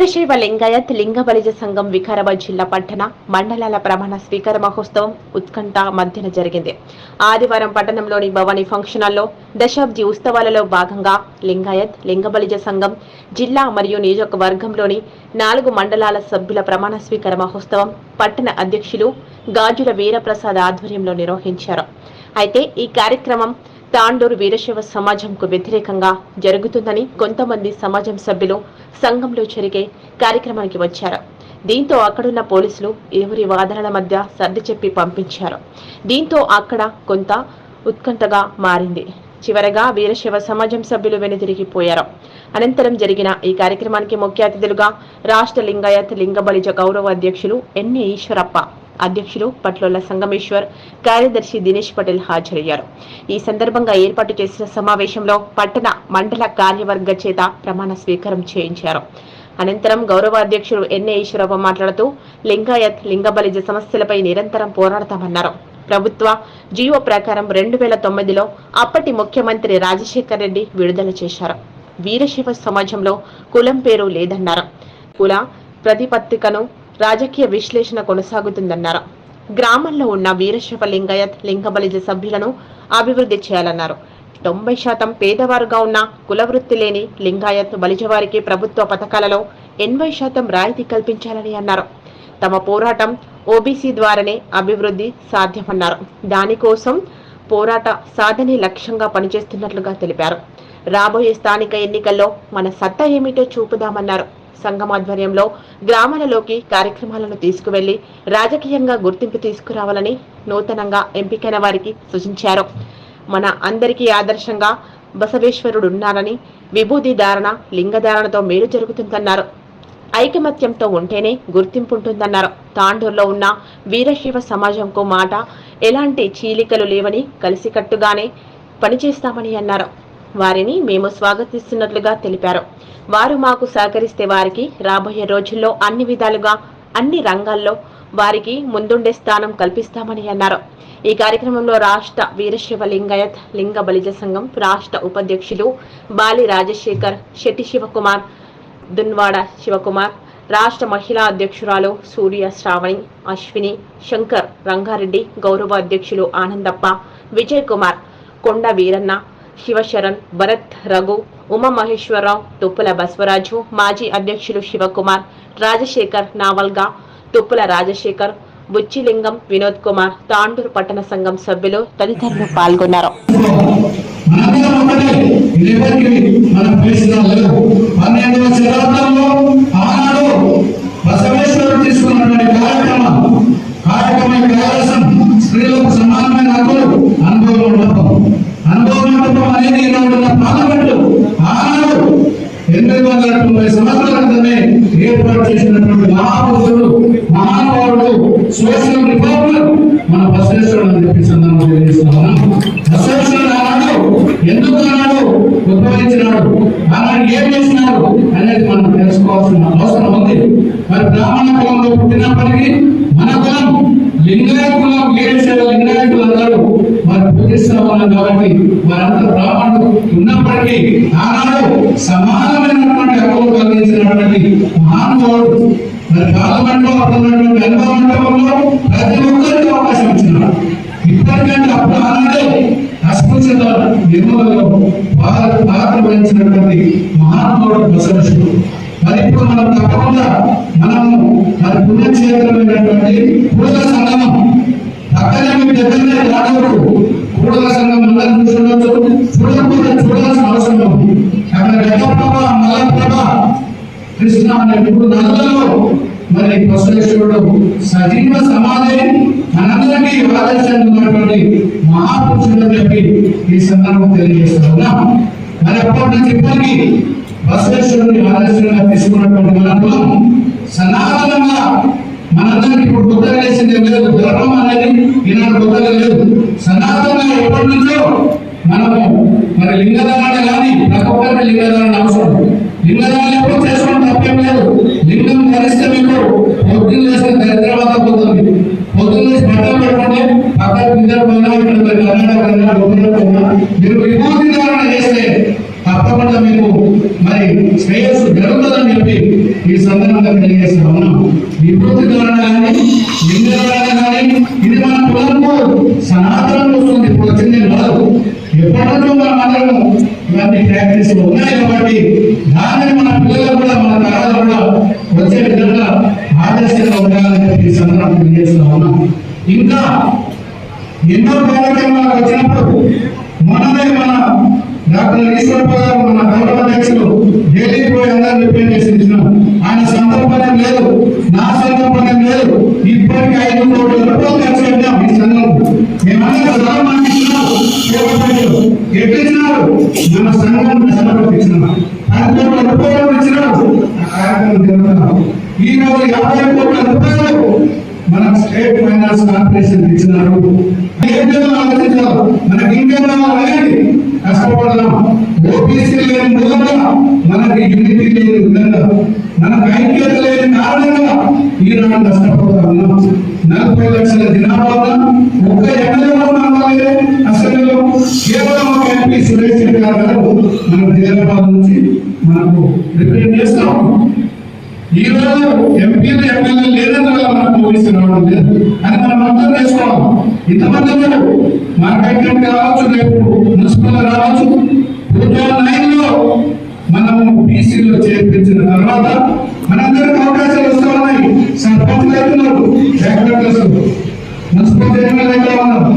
వీరశైవ లింగాయత్ లింగ బలిజ సంఘం వికారాబాద్ జిల్లా పట్టణ మండలాల ప్రమాణ స్వీకార మహోత్సవం ఉత్కంఠ మధ్యన జరిగింది. ఆదివారం పట్టణంలోని భవానీ ఫంక్షన్ హాల్లో దశాబ్ది ఉత్సవాలలో భాగంగా లింగాయత్ లింగ బలిజ సంఘం జిల్లా మరియు నియోజకవర్గంలోని 4 మండలాల సభ్యుల ప్రమాణ స్వీకార మహోత్సవం పట్టణ అధ్యక్షులు గాజుల వీరప్రసాద్ ఆధ్వర్యంలో నిర్వహించారు. అయితే ఈ కార్యక్రమం తాండూరు వీరశైవ సమాజంకు వ్యతిరేకంగా జరుగుతుందని కొంతమంది సమాజం సభ్యులు సంఘంలో జరిగే కార్యక్రమానికి వచ్చారు. దీంతో అక్కడున్న పోలీసులు ఇరువురి వాదనల మధ్య సర్ది చెప్పి పంపించారు. దీంతో అక్కడ కొంత ఉత్కంఠగా మారింది. చివరగా వీరశైవ సమాజం సభ్యులు వెనుదిరిగిపోయారు. అనంతరం జరిగిన ఈ కార్యక్రమానికి ముఖ్య అతిథులుగా రాష్ట్ర లింగాయత్ లింగ బలిజ గౌరవ అధ్యక్షులు ఎన్ఏ ఈశ్వరప్ప, అధ్యక్షులు పట్లోల సంగమేశ్వర్, కార్యదర్శి దినేష్ పటేల్ హాజరయ్యారు. ఈ సందర్భంగా ఏర్పాటు చేసిన సమావేశంలో పట్టణ మండల కార్యవర్గ చేత ప్రమాణ స్వీకారం చేయించారు. అనంతరం గౌరవ అధ్యక్షుడు ఎన్ఏ ఈశ్వరప్ప మాట్లాడుతూ లింగాయత్ లింగ బలిజ సమస్యలపై నిరంతరం పోరాడతామన్నారు. ప్రభుత్వ జీవో ప్రకారం 2009లో అప్పటి ముఖ్యమంత్రి రాజశేఖర్ రెడ్డి విడుదల చేశారు. వీరశైవ సమాజంలో కులం పేరు లేదన్నారు. కుల ప్రతిపత్తికను రాజకీయ విశ్లేషణ కొనసాగుతుందన్నారు. గ్రామాల్లో ఉన్న వీరశైవ లింగాయత్ లింగ బలిజ సభ్యులను అభివృద్ధి చేయాలన్నారు. 90% పేదవారుగా ఉన్న కులవృత్తి లేని లింగాయత్ బలిజ వారికి ప్రభుత్వ పథకాలలో 80% రాయితీ కల్పించాలని అన్నారు. తమ పోరాటం ఓబీసీ ద్వారానే అభివృద్ధి సాధ్యమన్నారు. దానికోసం పోరాట సాధనే లక్ష్యంగా పనిచేస్తున్నట్లుగా తెలిపారు. రాబోయే స్థానిక ఎన్నికల్లో మన సత్తా ఏమిటో చూపుదామన్నారు. సంఘం ఆధ్వర్యంలో గ్రామాలలోకి కార్యక్రమాలను తీసుకువెళ్లి రాజకీయంగా గుర్తింపు తీసుకురావాలని నూతనంగా ఎంపికైన వారికి సూచించారు. మన అందరికీ ఆదర్శంగా బసవేశ్వరుడు ఉన్నారని, విభూది ధారణ లింగధారణతో మేలు జరుగుతుందన్నారు. ఐకమత్యంతో ఉంటేనే గుర్తింపు ఉంటుందన్నారు. తాండూరులో ఉన్న వీరశైవ సమాజంకు మాట ఎలాంటి చీలికలు లేవని, కలిసికట్టుగానే పనిచేస్తామని అన్నారు. వారిని మేము స్వాగతిస్తున్నట్లుగా తెలిపారు. వారు మాకు సహకరిస్తే వారికి రాబోయే రోజుల్లో అన్ని విధాలుగా అన్ని రంగాల్లో వారికి ముందుండే స్థానం కల్పిస్తామని అన్నారు. ఈ కార్యక్రమంలో రాష్ట్ర వీరశైవ లింగాయత్ లింగ బలిజ సంఘం రాష్ట్ర ఉపాధ్యక్షులు బాలి రాజశేఖర్, శెట్టి శివకుమార్, దున్వాడ శివకుమార్, రాష్ట్ర మహిళా అధ్యక్షురాలు సూర్య శ్రావణి, అశ్విని, శంకర్, రంగారెడ్డి, గౌరవ అధ్యక్షులు ఆనందప్ప, విజయ్ కుమార్, కొండ వీరన్న, శివశరణ్, భరత్, రఘు, ఉమామహేశ్వరరావు, తుప్పుల బసవరాజు, మాజీ అధ్యక్షులు శివకుమార్, రాజశేఖర్, నావల్గా, తుప్పుల రాజశేఖర్, బుచ్చిలింగం, వినోద్ కుమార్, తాండూరు పట్టణ సంఘం సభ్యులు తదితరులు పాల్గొన్నారు. స్త్రీలకు సమానమైన హక్కులు అనుభవం అనేది పార్లమెంట్ ఆనాడు 890 సంవత్సరాల క్రితమే ఏర్పాటు చేసినటువంటి మహాపురుషుడు, మహానుభావుడు, సోషల్ రిఫార్మర్ మన బసవేశ్వరుడు అని చెప్పి సందర్భంగా తెలియజేస్తున్నాను. బసవేశ్వరుడు ఆనాడు ఎందుకు ఆనాడు ఉద్భవించినాడు, ఆనాడు ఏం చేసినాడు అనేది మనం తెలుసుకోవాల్సిన అవసరం ఉంది. మరి బ్రాహ్మణ కులంలో పుట్టినప్పటికీ మన కులం లింగాయత కులం, వీరశైవ లింగాయతులు అందరూ మరి పూజిస్తా ఉన్నాం కాబట్టి వారంతా బ్రాహ్మణులు ఉన్నప్పటికీ ఆనాడు సమానమైనటువంటి హక్కులు కలిగించినటువంటి మహానుభావుడు. మరి పార్లమెంట్ లో ఉన్నటువంటి అనుభవ మండపంలో ప్రతి ఒక్కరికి అవకాశం ఇచ్చినాడు. ఇప్పటికంటే అప్పుడు ఆనాడే అస్పృశ్యత నిర్మూలనలో పాత్ర వహించినటువంటి మహానుభావుడు బసవేశ్వరుడు. మరి ఇప్పుడు మనం తప్పకుండా మనము మరి పుణ్యక్షేత్రమైనటువంటి కూడల సంగమం పక్కనే మీ దగ్గరనే రాడవరు కూడల సంఘం అందరూ చూడవచ్చు, చూడాల్సిన అవసరం ఉంది. అక్కడ గడ్డప్రభ, మల్లప్రభ, కృష్ణ అనే 3 నదులలో మరి బసవేశ్వరుడు సజీవ సమాధి మనందరికీ ఆదర్శంగా ఉన్నటువంటి మహాపురుషుడు అని చెప్పి ఈ సందర్భం తెలియజేస్తా ఉన్నాం. మరి అప్పటి నుంచి ఇప్పటికీ బసవేశ్వరుని ఆదర్శంగా తీసుకున్నటువంటి మనకు సనాతనంగా మనందరికీ ఇప్పుడు కొత్తగా వేసింది లేదు. ధర్మం అనేది ఈనాడు కొత్తగా లేదు. సనాతనంగా ఎప్పటి నుంచో మనము మరి లింగధారణ కానీ ప్రతి ఒక్కరికి లింగధారణ అవసరం. లింగధారణ ఎప్పుడు చేసుకోవడం తప్పేం లేదు. లింగం ధరిస్తే మీకు పొద్దున్న చేసిన దరిద్రవాత పోతుంది. పొద్దున్న చేసి బట్టలు పెట్టుకుంటే పక్కన పిల్లలు పోయినా ఇక్కడ కర్ణాటక మీరు విభూతి ధారణ చేస్తే తప్పకుండా మీకు మరి శ్రేయస్సు జరుగుతుందని చెప్పి ఈ ఈ సందర్భంగా తెలియజేస్తా ఉన్నాం. విభూతి ద్వారా కానీ లింగ ద్వారా కానీ ఇది మన కులంకు సనాతనం వస్తుంది, ఇప్పుడు వచ్చింది కాదు. ఎప్పటికీ మనం అందరం ఇవన్నీ ప్రాక్టీస్ ఉన్నాయి కాబట్టి దానిని మన పిల్లలు కూడా మన తరాలు కూడా వచ్చే విధంగా ఆదర్శంగా ఉండాలని చెప్పి ఈ సందర్భంగా తెలియజేస్తా ఉన్నాం. ఇంకా ఎన్నో కార్యక్రమాలు వచ్చినప్పుడు మనమే మన డాక్టర్ ఈశ్వరరావు గారు మన గౌరవ అధ్యక్షులు ఢిల్లీకి పోయి అందరూ రిప్రజెంట్ చేసినాం. ఆయన సొంత పని లేదు, నా సొంత పని లేదు. ఇప్పటికీ 5 కోట్ల రూపాయలు ఖర్చు పెట్టాం ఈ సంఘం. మేమందరం ఎట్టిచ్చినారు మన సంఘం కష్టపడిచ్చినాం. 10 కోట్ల రూపాయలు ఇచ్చినారు ఆ కార్యక్రమం జరుగుతున్నాం. ఈ రోజు 50 కోట్ల రూపాయలు మన స్టేట్ ఫైనాన్స్ కార్పొరేషన్ ఇచ్చినారు. మనకి ఇంకేమో అనేది కష్టపడదాం. ఓబీసీ లేని మూలంగా మనకి యూనిటీ లేని విధంగా మనకు ఐక్యత లేని కారణంగా ఈనాడు కష్టపడతా ఉన్నాం. 40 లక్షల జనాభా ఒక్క ఎమ్మెల్యే అసెంబ్లీలో కేవలం ఒక ఎంపీ సురేష్ రెడ్డి గారు మన హైదరాబాద్ నుంచి మనకు రిప్రజెంట్ చేస్తాం. ఈ రోజు ఎంపీలు ఎమ్మెల్యే లేనందువల్ల మనకు ఓబీసీ రావడం లేదు అని మనం అర్థం చేసుకోవాలి. ఇంతమంది మార్కెట్ కావచ్చు, రేపు మున్సిపల్ రావచ్చు. 2009లో మనము బీసీలో చేర్పించిన తర్వాత మనందరికి అవకాశాలు వస్తూ ఉన్నాయి. సర్పంచ్ అవుతున్నారు, మున్సిపల్ చైర్మన్ అయితే ఉన్నారు,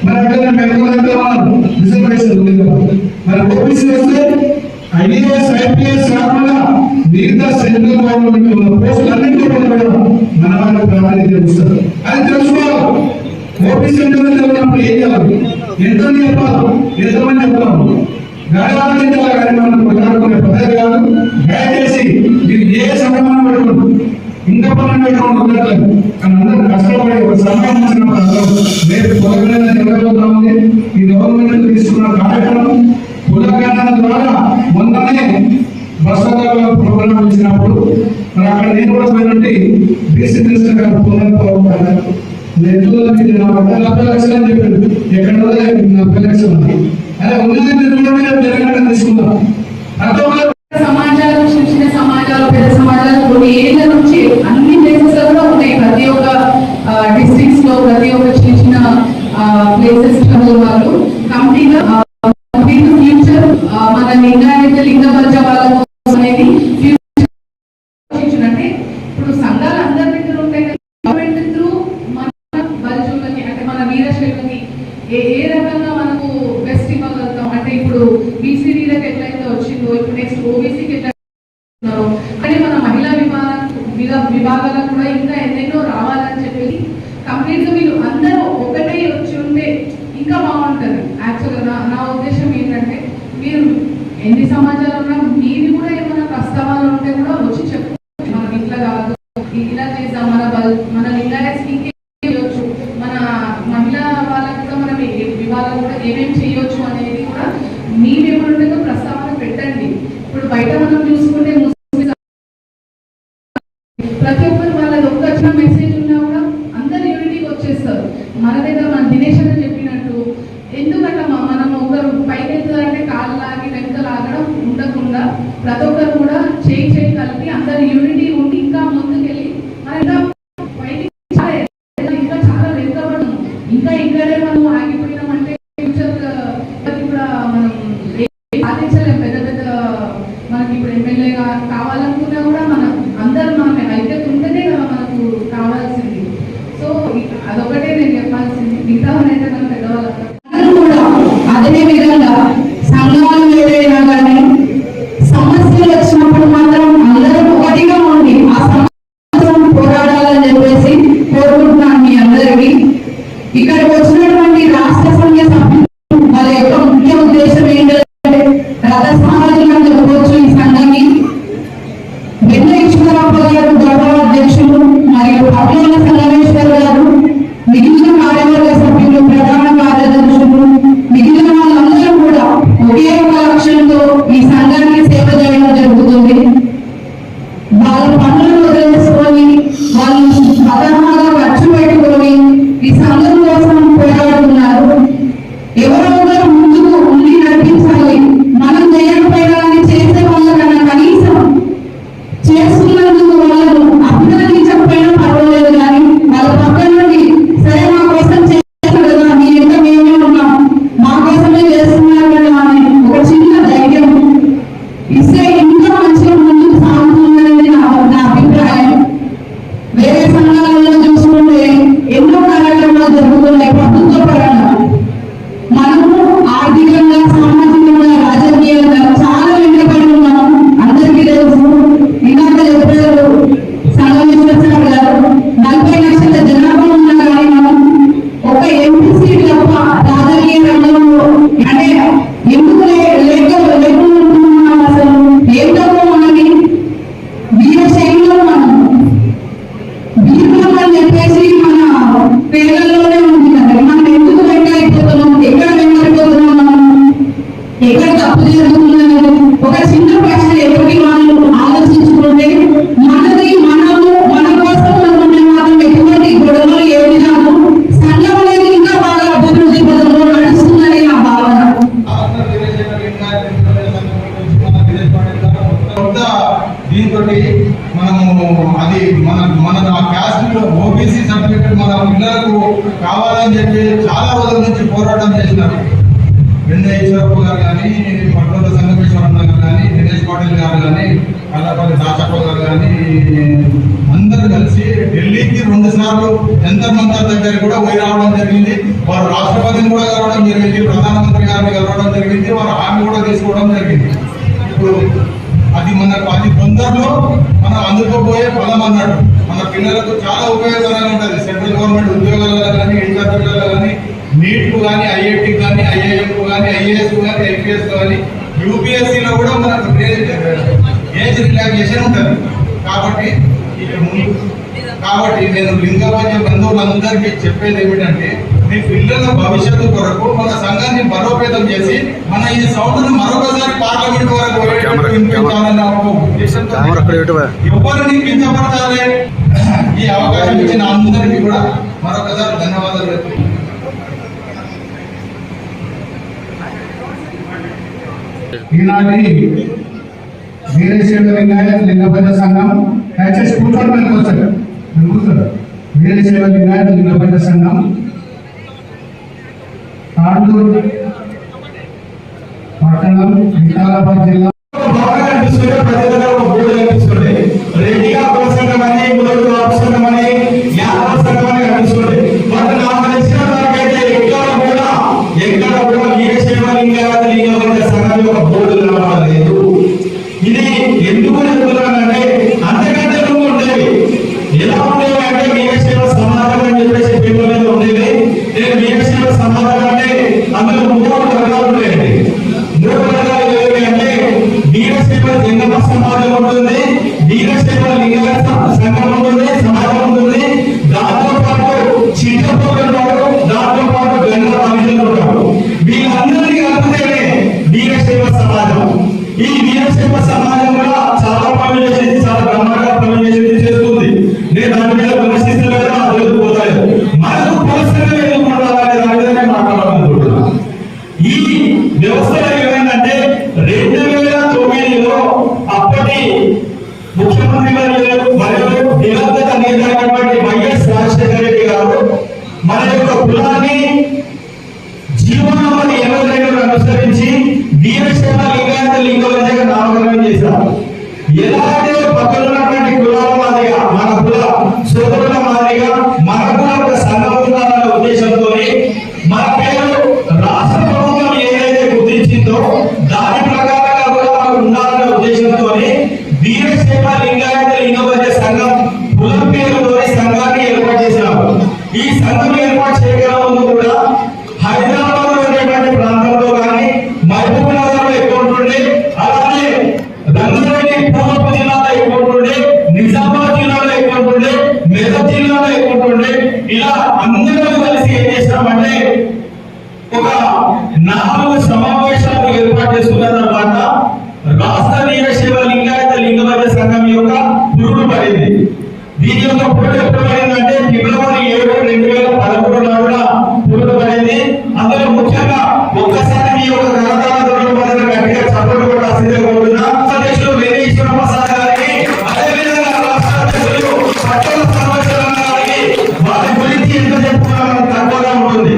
మన మెంబర్లు అయితే ఉన్నారు. రిజర్వేషన్ లేదు. మరి ఓబీసీ వస్తే ఐఏఎస్ ఐపీఎస్ కాకుండా మిగతా సెంట్రల్ గవర్నమెంట్ ఉన్న పోస్టులన్నింటిలో కూడా మన వాళ్ళకి ప్రాధాన్యత ఇస్తారు. అది తెలుసుకోవాలి. ఓబీసీ ఉన్నప్పుడు ఏం చేయాలి, ఎంతమంది చెప్పాలి, ఎంతమంది చెప్తాము గాయాలించాలి. కానీ మనం కొట్లాడుకునే పద్ధతి కాదు. దయచేసి మీరు ఏ సమయం పెట్టుకుంటారు, ఇంకా పనులు పెట్టుకోండి ఉండట్లేదు. కానీ అందరూ కష్టపడి ఒక సమయం వచ్చినప్పుడు రేపు పొలగన జరగబోతా ఉంది. ఈ గవర్నమెంట్ తీసుకున్న కార్యక్రమం కులగణన ద్వారా మొన్ననే బస్సుల ప్రోగ్రాం ఇచ్చినప్పుడు మరి అక్కడ నేను కూడా పోయినట్టు బీసీ మినిస్టర్ గారు పునః 40 లక్షలు అని చెప్పారు. ఎక్కడ 40 లక్షలు అదే ఉన్నది జరగడం తీసుకుందాం. సమాజాలు చిన్న సమాజాలు, పెద్ద సమాజాలు కొన్ని ఏళ్ళ నుంచి అన్ని ప్లేసెస్ లో కూడా ఉన్నాయి. ప్రతి ఒక్క డిస్ట్రిక్ట్స్ లో, ప్రతి ఒక్క చిన్న చిన్న ప్లేసెస్ వాళ్ళు కంప్లీట్ ఫ్యూచర్ మన లింగ బలజ వాళ్ళ కోసం అనేది అంటే ఇప్పుడు సంఘాలు అందరి దగ్గర ఉంటాయి కదా. గవర్నమెంట్ త్రూ మన బలజులకి అంటే మన వీరశైలకి ఏ రకంగా మనకు బెస్ట్ ఇవ్వగలుగుతాం అంటే ఇప్పుడు బీసీడీలకు ఎట్లయితే వచ్చిందో ఇప్పుడు నెక్స్ట్ ఓబీసీకి ఎట్లా కానీ మన మహిళా విభాగాలకు కూడా ఇంకా ఎన్నెన్నో రావాలని చెప్పి కంప్లీట్ గా మీరు అందరూ ఒకటే వచ్చి ఉంటే ఇంకా బాగుంటుంది. యాక్చువల్గా నా ఉద్దేశం ఏంటంటే మీరు ఎన్ని సమాజాలు ఉన్నా మీది కూడా ఏమైనా ప్రస్తావాలు ఉంటే కూడా వచ్చి చెప్పు. మనం ఇట్లా కాదు, ఇలా చేద్దాం, మన లింగాయత్స్కి చేయొచ్చు, మన మహిళా వాళ్ళకి కూడా మనం విభాగాలు కూడా ఏమేమి చేయొచ్చు అనేది కూడా మీరేమో ప్రస్తావన పెట్టండి. ఇప్పుడు బయట మనం చూసుకుంటే ప్రతి ఒక్కరు వాళ్ళది ఒక్క చిన్న మెసేజ్ ఉన్నా కూడా అందరు యూనిటీకి వచ్చేస్తారు. మన దగ్గర మన దినేష్ అని చెప్పినట్టు ఎందుకంటే మనం ఒకరు పైకి ఎత్తారంటే కాళ్ళు లాగి వెనుక లాగడం ఉండకుండా ప్రతి ఒక్కరు కూడా చేయి కలిపి అందరు యూనిటీ ఉండి ఇంకా ముందుకెళ్ళి మనం ఇంకా చాలా వెనుకబడి ఇంకా ఇక్కడే మనం ఆగిపోయినామంటే ఫ్యూచర్ కూడా మనం సాధించలేం. పెద్ద పెద్ద మనకి ఇప్పుడు ఎమ్మెల్యేగా కావాలనుకున్నా కూడా మనం అందరూ మనం అయితే ఉంటేనే కదా మనకు కావాల్సింది. సో అదొకటే నేను చెప్పాల్సింది. మిగతా అయితే మన పెద్దవాళ్ళు కూడా అదే విధంగా సంఘాలు ఏదైనా కానీ సమస్యలు వచ్చినప్పుడు మాత్రం అందరూ ఒకటిగా ఉండి ఆ సమస్యను పోరాడాలని చెప్పేసి కోరుకుంటున్నాను మీ అందరికీ. ఇక్కడికి వచ్చినటువంటి రాష్ట్ర సంఘ సభ్యులు వాళ్ళ యొక్క ముఖ్య ఉద్దేశం ఏంటంటే రథసారథులను చెప్పవచ్చు. ఈ సంఘాన్ని వెంకటేశ్వరరావు గారు గౌరవ అధ్యక్షులు మరియు అభియాన సంగమేశ్వర్ గారు, మిగిలిన కార్యవర్గ సభ్యులు, ప్రధాన కార్యదర్శులు, మిగిలిన వాళ్ళందరూ కూడా ఒకే ఒక లక్ష్యంతో ఈ సంఘానికి సేవ చేయడం జరుగుతుంది. వాళ్ళ పనులను వదిలేసుకొని వాళ్ళు స్వతహాగా ఖర్చు పెట్టుకొని ఈ సంఘం కోసం పోరాడుతున్నారు. ఎవరో ఒకరు ముందుకు ఉండి నడిపించాలి. మనం చేయకపోయినా చేసే వాళ్ళకన్నా కనీసం చేస్తున్నందుకు అని చెప్పేసి మన పేర్లలోనే ఉంది కదా. మనం ఎందుకు వెంటైపోతున్నాం, ఎక్కడ వెంటైపోతున్నాం, ఎక్కడ తప్పు జరుగుతున్నది ఒక చిన్న ప్రశ్న ఎప్పటి వాళ్ళు ఆలోచించుకుంటే మనది మనము మన కోసం అనుకుంటే మాత్రం ఎటువంటి గొడవలు ఏమి రాదు. సంఘం అనేది ఇంకా బాగా అభివృద్ధి పదంలో నడుస్తుందని నా భావన. దీంతో మనము అది మన క్యాస్ట్ ఓబీసీ సర్టిఫికేట్ మన పిల్లలకు కావాలని చెప్పి చాలా రోజుల నుంచి పోరాటం చేసినారు. వెంకయ్యేశ్వరరావు గారు కానీ, పట్ల సంగమేశ్వరరావు గారు కానీ, దినేష్ పాటిల్ గారు కానీ, కల్లపల్లి దాచప్ప గారు కానీ అందరూ కలిసి ఢిల్లీకి 2 సార్లు జంతర్ మంతర్ దగ్గర కూడా పోయి రావడం జరిగింది. వారు రాష్ట్రపతిని కూడా కలవడం జరిగింది, ప్రధానమంత్రి గారిని కలవడం జరిగింది, వారు హామీ కూడా తీసుకోవడం జరిగింది. ఇప్పుడు అది తొందరలో మనం అందుకోబోయే ఫలం అన్నాడు. మన పిల్లలకు చాలా ఉపయోగకరంగా ఉంటుంది. సెంట్రల్ గవర్నమెంట్ ఉద్యోగాలలో కానీ, ఇంటర్ పిల్లలు కానీ, నీట్ కానీ, ఐఐటి కానీ, ఐఐఎం కానీ, ఐఏఎస్ కానీ, ఐపీఎస్ కానీ, యూపీఎస్సీలో కూడా మనకు ఏజ్ రిలాక్సేషన్ ఉంటుంది. కాబట్టి నేను లింగభాగ్య బంధువులందరికీ చెప్పేది ఏమిటంటే, మీ పిల్లల భవిష్యత్తు కొరకు మన సంఘాన్ని బలోపేతం చేసి మన ఈ సౌండ్ను మరొకసారి పార్లమెంట్ వరకు వినిపించాలన్న ఉద్దేశంతో ఎవరిని కించపరచాలి. ఈ అవకాశం ఇచ్చిన అందరికీ కూడా మరొకసారి ధన్యవాదాలు. ఈనాటి వీరశైవ లింగాయత్ లింగభద్ర సంఘం దయచేసి కూర్చోండి. కూర్చోండి. వీరశైవ లింగాయత్ లింగభద్ర సంఘం తాండూరు పట్టణం, వికారాబాద్ జిల్లా ఇది ఎందుకు చెప్తున్నానంటే, అంతకంటే ముందు ఉండేవి ఎలా ఉండేవి అంటే వీరశైవ సమాజం అని చెప్పేసి పేపర్ మీద ఉండేది. నేను వీరశైవ సమాజం అంటే అందులో 3 వర్గాలు ఉండేవి. 3 వర్గాలు ఏవి అంటే, వీరశైవ జంగమ సమాజం ఉంటుంది, వీరశైవ లింగాయత సంఘం ఉంటుంది, సమాజం ఉంటుంది, దాంతో పాటు చిట్టపోగలు, దాంతో పాటు గంగ మనుషులు ఉంటారు. వీళ్ళందరినీ కలిపితేనే వీరశైవ సమాజం. ఈ వీరశైవ సమాజం కూడా చాలా పనులు చేసేది, చాలా బ్రహ్మాండంగా పనులు చేసేది చేస్తుంది. నేను దాని మీద విమర్శిస్తలేదా, అది పోతాయి. మనకు పురస్కరణ ఎదుర్కొంటారనే దాని మీద నేను మాట్లాడాలనుకుంటున్నాను. ఈ వ్యవస్థలో ఏమైందంటే, 2009లో అప్పటి ముఖ్యమంత్రి మరియు దివంగత నేత అయినటువంటి వైఎస్ రాజశేఖర రెడ్డి గారు మన యొక్క కులాన్ని జీవనాన్ని ఎవరైనా అనుసరించి వీరశైవ లింగాయత లింగభద్రగా నామకరణం చేశారు. ఎలా అంటే పక్కన ఉన్నటువంటి కులాల మాదిరిగా, మన కుల సోదరుల మాదిరిగా మనకు ఒక సంఘం ఉండాలనే ఉద్దేశంతో మన పేరు రాష్ట్ర ప్రభుత్వం ఏదైతే గుర్తించిందో దాని ప్రకారంగా కూడా మనకు ఉండాలనే ఉద్దేశంతో వీరశైవ లింగాయత లింగభద్ర సంఘం కులం పేరుతోని సంఘాన్ని ఏర్పాటు చేశారు. ఈ సంఘం ఏర్పాటు చేయగల ముందు కూడా హైదరాబాద్ లో ఉండేటువంటి ప్రాంతంలో కానీ, మహబూబ్ నగర్ లో ఎక్కువ ఉంటుండే, అలాగే రంగారెడ్డి పూర్వపు జిల్లాలో ఎక్కువ ఉంటుండే, నిజామాబాద్ జిల్లాలో ఎక్కువ ఉంటుండే, మెదక్ జిల్లాలో ఎక్కువ ఉంటుండే. ఇలా అందరూ కలిసి ఏం చేస్తామంటే ఒక 4 సమావేశాలు ఏర్పాటు చేసుకున్నారన్నమాట. రాష్ట్ర వీరశైవ లింగాయత లింగభద్ర సంఘం యొక్క పురుడు పడింది. దీని యొక్క పురుడు ఎప్పుడు పడిందంటే, ఫిబ్రవరి 7, 2013 కూడా పురుడు పడింది. అందులో ముఖ్యంగా ఒక్కసారి మీ యొక్క కళాకారులు గట్టిగా సపోర్ట్ కూడా ఆశించబోతున్నా. అధ్యక్షులు వేణేశ్వర ప్రసాద్ గారికి, అదేవిధంగా రాష్ట్ర అధ్యక్షులు పట్టణ సంవత్సరం గారికి వారి గురించి ఎంత చెప్పుకున్నారో తక్కువగా ఉంటుంది.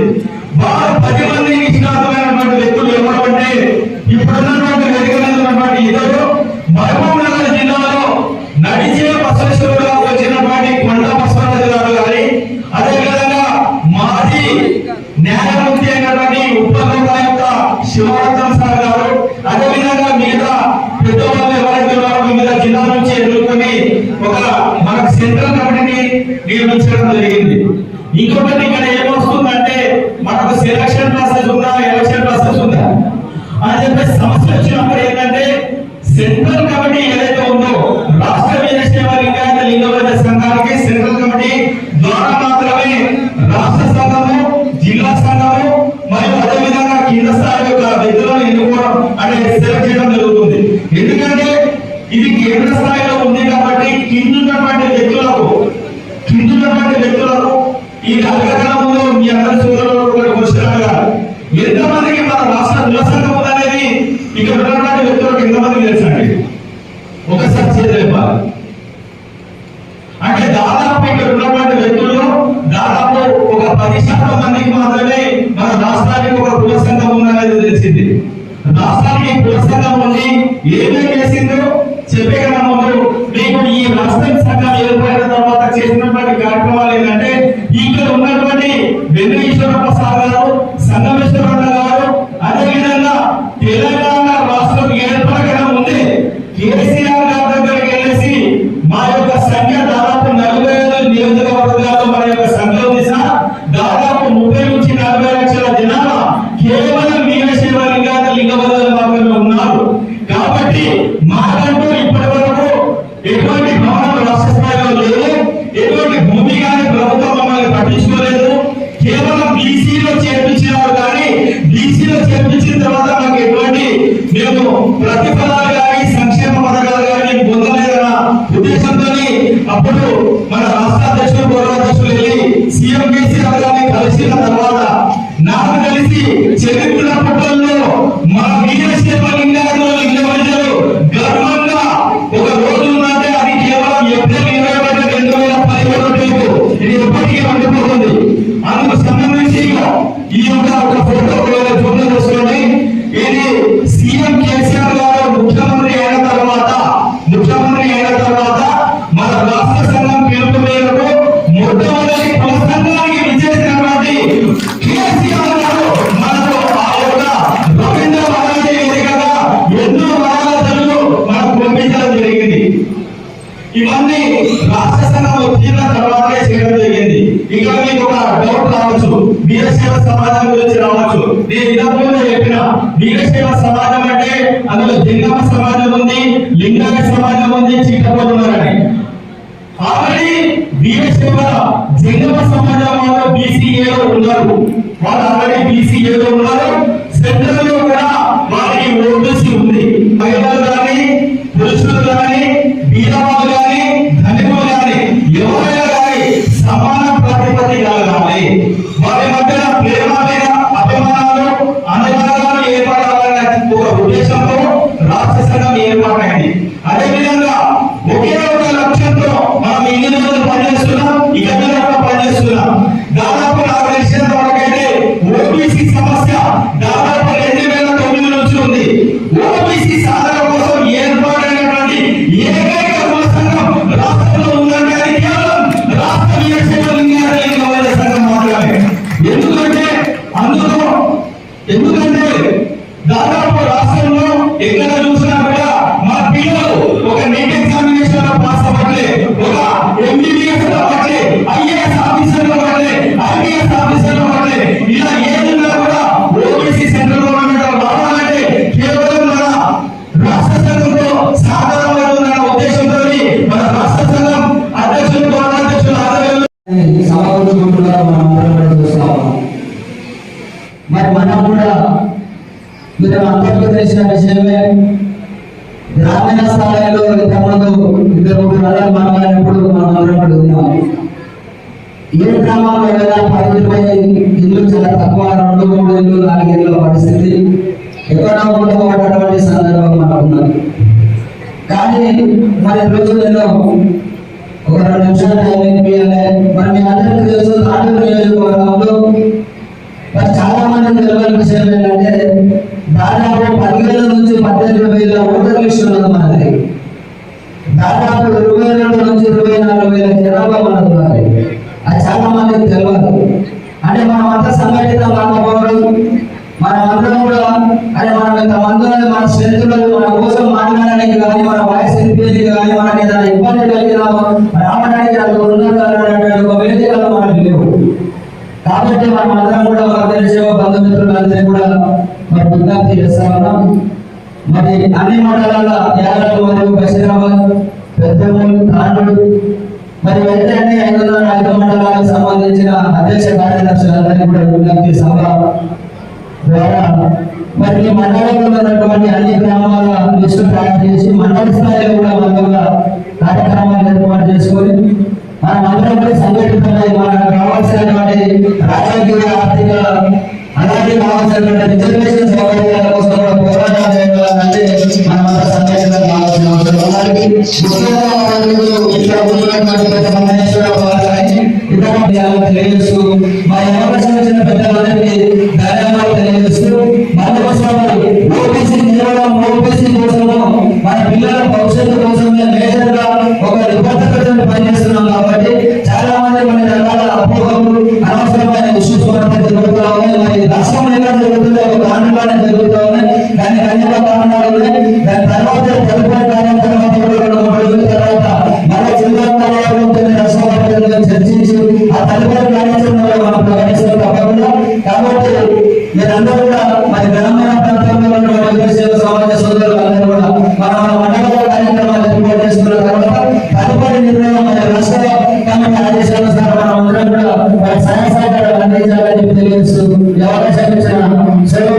వారు 10 మంది నిష్ణాతమైనటువంటి వ్యక్తులు ఎవరంటే, ఇప్పుడున్నటువంటి వెలుగునటువంటి ఇద్దరు మహబూబ్ నగర్ జిల్లాలో నడిచే బసవేశ్వరుడుగా వచ్చినటువంటి కొండ బసవరాజు గారు గారి, అదేవిధంగా మాజీ న్యాయమూర్తి అయినటువంటి ఉపలోకాయుక్త శివరత్నం సార్ గారు, అదేవిధంగా మిగతా పెద్దవాళ్ళు ఎవరైతే ఉన్నారో వివిధ జిల్లాల నుంచి ఎదుర్కొని ఒక మనకు సెంట్రల్ కమిటీని నిర్మించడం జరిగింది. ఇంకొకటి ఇక్కడ ఏమొస్తుందంటే, మనకు సెలక్షన్ ప్రాసెస్ ఉందా, ఎలక్షన్ ప్రాసెస్ ఉందా అని చెప్పేసి సమస్య వచ్చినప్పుడు ఏంటంటే, సెంట్రల్ కమిటీ ఏదైతే ఉందో రాష్ట్ర వీరశైవ లింగాయత లింగభద్ర సంఘానికి సెంట్రల్ కమిటీ ఈ కార్యక్రమంలో మీ అందరి సోదరులు కూడా వచ్చినట్టుగా ఎంతమందికి మన రాష్ట్ర కుల సంఘం ఉందనేది ఇక్కడ ఉన్నటువంటి వ్యక్తులకు ఎంతమందికి తెలుసండి? ఒకసారి చేయలేపాలి. అంటే దాదాపు ఇక్కడ ఉన్నటువంటి వ్యక్తుల్లో దాదాపు ఒక 10% మందికి మాత్రమే మన రాష్ట్రానికి ఒక కుల సంఘం ఉందనేది తెలిసింది. రాష్ట్రానికి కుల సంఘం ఉంది, ఏమేమి చేసిందో చెప్పే క్రమంలో మీకు ఈ రాష్ట్ర సంఘం ఏర్పడిన తర్వాత చేసినటువంటి కార్యక్రమాలు ఏంటంటే ఇక్కడ ఉన్నటువంటి వెంకటేశ్వర ప్రసాద్ గారు, సంగమేశ్వరరావు గారు, అదేవిధంగా తెలంగాణ రాష్ట్రం ఏర్పడక ముందే కేసీఆర్ గారి దగ్గరికి వెళ్ళేసి మా యొక్క సంఖ్య దాదాపు 45 నియోజకవర్గాల్లో మన యొక్క సంఘం దిశ దాదాపు 30 నుంచి 40 లక్షల జనాభా కేవలం వీరశైవ లింగబద్ధులు మాత్రమే ఉన్నారు. కాబట్టి మాకంటూ ఇప్పటి వరకు ఎటువంటి భవనం రాష్ట్ర స్థాయిలో లేదు, ఎటువంటి భూమి కానీ ప్రభుత్వం మమ్మల్ని పట్టించుకోలేదు. కేవలం బీసీలో చేర్పించినారు, కానీ బీసీలో చేర్పించిన తర్వాత మాకు ఎటువంటి మేము ప్రతిఫలాలు కానీ సంక్షేమ పథకాలు కానీ పొందలేదన్న ఉద్దేశంతో అప్పుడు మన రాష్ట్ర అధ్యక్షులు గౌరవాధ్యక్షులు వెళ్ళి సీఎం కేసీఆర్ గారిని కలిసిన తర్వాత నాకు తెలిసి చరిత్ర పుటల్లో మా వీరశైవ లింగబద్ధులు గర్వంగా ఒక రోజు ఉందంటే అది కేవలం ఏప్రిల్ 21, 2017 ఇది ఎప్పటికీ ఉండిపోతుంది. అందుకు సంబంధించి ఈ యొక్క ఒక ఫోటో చూసుకోండి. ఇది సీఎం కేసీఆర్ గారు ముఖ్యమంత్రి అయిన తర్వాత మన రాష్ట్ర సంఘం పిలుపు మేరకు మొట్టమొదటి కుల సంఘానికి విచ్చేసినటువంటి కేసీఆర్ గారు మనకు ఆ యొక్క రవీంద్ర భారతి వేదికగా ఎన్నో వరాలు మనకు పంపించడం జరిగింది. ఇవన్నీ రాష్ట్ర సంఘం వచ్చిన తర్వాతే చేయడం జరిగింది. ఇక మీకు ఒక డౌట్ రావచ్చు, వీరశైవ సమాజం గురించి రావచ్చు. నేను ఇంతకుముందు చెప్పిన వీరశైవ సమాజం అంటే అందులో జంగమ సమాజం ఉంది, లింగాయ సమాజం ఉంది, చీటపోలు ఉన్నారని. ఆల్రెడీ వీరశైవ జంగమ సమాజం వాళ్ళు బీసీఏలో ఉన్నారు. వాళ్ళు ఆల్రెడీ బీసీఏలో ఉన్నారు. సెంట్రల్ లో కూడా వారికి ఓబీసీ ఉంది. మహిళలు కానీ పురుషులు కానీ బీదవాళ్ళు కానీ ధనికులు కానీ ఎవరైనా కానీ సమాన ప్రతిపత్తి కలగాలి. వారి మధ్య ప్రేమ మీద అభిమానాలు అనురాగాలు ఏర్పడాలనే ఒక ఉద్దేశంతో రాష్ట్ర సంఘం ఏర్పాటైంది. అదేవిధంగా ఒకే ఒక లక్ష్యంతో మనం ఇన్ని రోజులు పనిచేస్తున్నాం, ఇక మీద కూడా పనిచేస్తున్నాం. దాదాపు నాకు తెలిసినంత వరకైతే ఓబీసీ సమస్య దాదాపు 2009 నుంచి ఉంది. ఓబీసీ సాధన కోసం ఏర్పాటైనటువంటి ఏకైక కుల సంఘం రాష్ట్రంలో ఉందంటే అది కేవలం రాష్ట్ర వీరశైవ లింగబద్ధ సంఘం మాత్రమే. ఎందుకంటే దాదాపు రాష్ట్రంలో ఎక్కడ చూసినా కూడా మా పిల్లలు ఒక నీట్ ఎగ్జామినేషన్ లో పాస్ అవ్వట్లే, ఒక ఎంబీబీఎస్ లో అవ్వట్లే, ఐఏఎస్ ఆఫీసర్ లో అవ్వట్లే, ఐపీఎస్ ఆఫీసర్ లో అవ్వట్లే. ఇలా ఏదైనా కూడా ఓబీసీ సెంట్రల్ గవర్నమెంట్ రావాలంటే కేవలం మన రాష్ట్ర సంఘంతో సాధారణ ఉద్దేశంతో మన రాష్ట్ర సంఘం అధ్యక్షులు గౌరవాధ్యక్షులు ఆధ్వర్యంలో సమకూర్చుకుంటున్నారు. మనం చూస్తాం. మరి మనం కూడా మీరు అందరికీ తెలిసిన విషయమే, గ్రామీణ స్థాయిలో ఇంతకుముందు 2-3 నెలలు మాట్లాడినప్పుడు మనం అందరం ఉన్నాం. ఏ గ్రామంలో ఏదైనా 10-20 ఇల్లు చాలా తక్కువ, 2-3 ఇల్లు 4 ఇళ్ళ పరిస్థితి ఎక్కడో ఉండబడినటువంటి సందర్భం మనకున్నది. కానీ మరి రోజులలో ఒక 2 నిమిషాలు టైం ఇప్పించాలి. మరి మీ అందరికీ తెలుసు తాండూరు నియోజకవర్గంలో మరి చాలా మంది తెలియని విషయం ఏంటంటే దాదాపు 10,000 నుంచి 18,000 ఓటర్ లిస్ట్ ఉన్నది మనది. దాదాపు 22 నుంచి 24,000 జనాభా మనది ఉన్నది. అది చాలా మందికి తెలియదు. అంటే మనం అంతా సంఘటితం కాకపోవడం, మనమందరం కూడా అంటే మనం ఇంతమంది మన స్నేహితులు మన కోసం మాట్లాడడానికి కానీ, మన వాయిస్ వినిపించడానికి కానీ, మనకి ఏదైనా ఇబ్బంది కలిగినా రావడానికి ఉన్నారు ఒక వేదికలు మనకు లేవు. కాబట్టి మనం అందరం కూడా తెలిసే బంధుమిత్రులందరూ కూడా మరి విజ్ఞప్తి చేస్తా ఉన్నాం. మరి అన్ని మండలాల యాదవ్ మరియు బషీరాబాద్, పెద్దమూరు, తాండూరు మరి వెంటనే 505 మండలాలకు సంబంధించిన అధ్యక్ష కార్యదర్శులందరినీ కూడా విజ్ఞప్తి సభ ద్వారా మరి ఈ మండలంలో ఉన్నటువంటి అన్ని గ్రామాల లిస్టు తయారు చేసి మండల స్థాయిలో కూడా మందుగా కార్యక్రమాలు ఏర్పాటు చేసుకొని మనం అందరం కూడా సంఘటితమై మనకు కావాల్సినటువంటి రాజకీయ ఆర్థిక అలాగే కావాల్సినటువంటి రిజర్వేషన్ సౌకర్యాల కోసం కూడా పోరాటం చేయాలంటే మనమంతా సంఘటన కావాల్సిన అవసరం ఉన్నది. ముఖ్యంగా ఇక్కడ ఉన్నటువంటి పెద్ద సంబంధించిన వారిని ఇతర తెలియజేస్తూ మా అవకాశం ఇచ్చిన పెద్దలందరికీ ధన్యవాదాలు తెలియజేస్తూ మనకోసం ఓబీసీ కేవలం ఓబీసీ కోసము మన పిల్లల భవిష్యత్తు కోసమే మేజర్ గా ఒక నిబద్ధతతో పనిచేస్తున్నాం కాబట్టి చాలా మంది కొన్ని రకాల అపోహలు అనవసరమైన ఇష్యూస్ జరుగుతూ ఉన్నాయి. మరి రాష్ట్రంలో ఎలా జరుగుతుందో ఒక ఆందోళన జరుగుతూ ఉన్నాయి. దానికి అనేక కారణాలు ఉన్నాయి. దాని తర్వాత తదుపరి కార్యక్రమం తర్వాత మన జిల్లా రాష్ట్ర చర్చించి ఆ తదుపరి కార్యక్రమంలో మనం ప్రకటిస్తాం తప్పకుండా. కాబట్టి మీరందరూ కూడా మరి గ్రామీణ ప్రాంతంలో సమాజ సోదరులు అందరూ కూడా మన మండల కార్యక్రమాలు ఏర్పాటు చేసుకున్న తర్వాత తదుపరి నిర్ణయం మన రాష్ట్ర కమిటీ ఆదేశానుసారం మనం అందరం కూడా వారి సహాయ సహకారాలు అందించాలని తెలియజేస్తూ అవకాశం ఇచ్చిన సెలవు